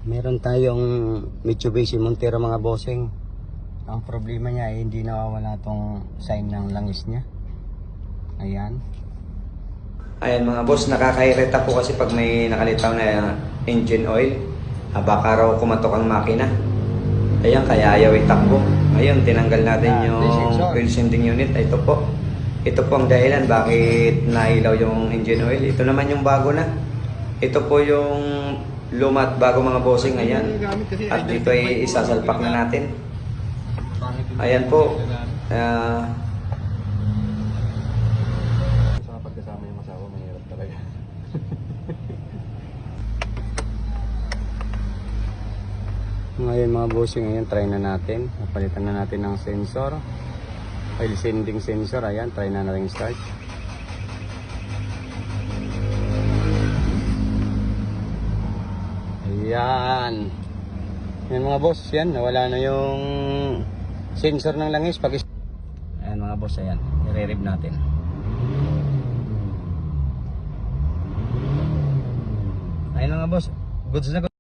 Meron tayong Mitsubishi Montero mga bossing. Ang problema niya ay hindi nawawala tong sign ng langis niya. Ayan. Ayan mga boss, nakakairita po kasi pag may nakalitaw na engine oil. Baka raw kumatok ang makina. Ayan, kaya ayaw itakbo. Ngayon, tinanggal natin yung oil sending unit. Ito po. Ito po ang dahilan bakit nailaw yung engine oil. Ito naman yung bago na. Ito po yung luma at bago mga bossing. Ayan. At dito ay isasalpak na natin. Ayan po. Pagkasama yung asawa, mahirap talaga. Ngayon mga bossing, ngayon try na natin. Napalitan na natin ng sensor. Oil sending sensor. Ayan, try na rin start. Ayan. Ayan mga boss, yan. Nawala na yung sensor ng langis. Ayan mga boss, ayan. I-rev natin. Ayan mga boss. Goods na goods.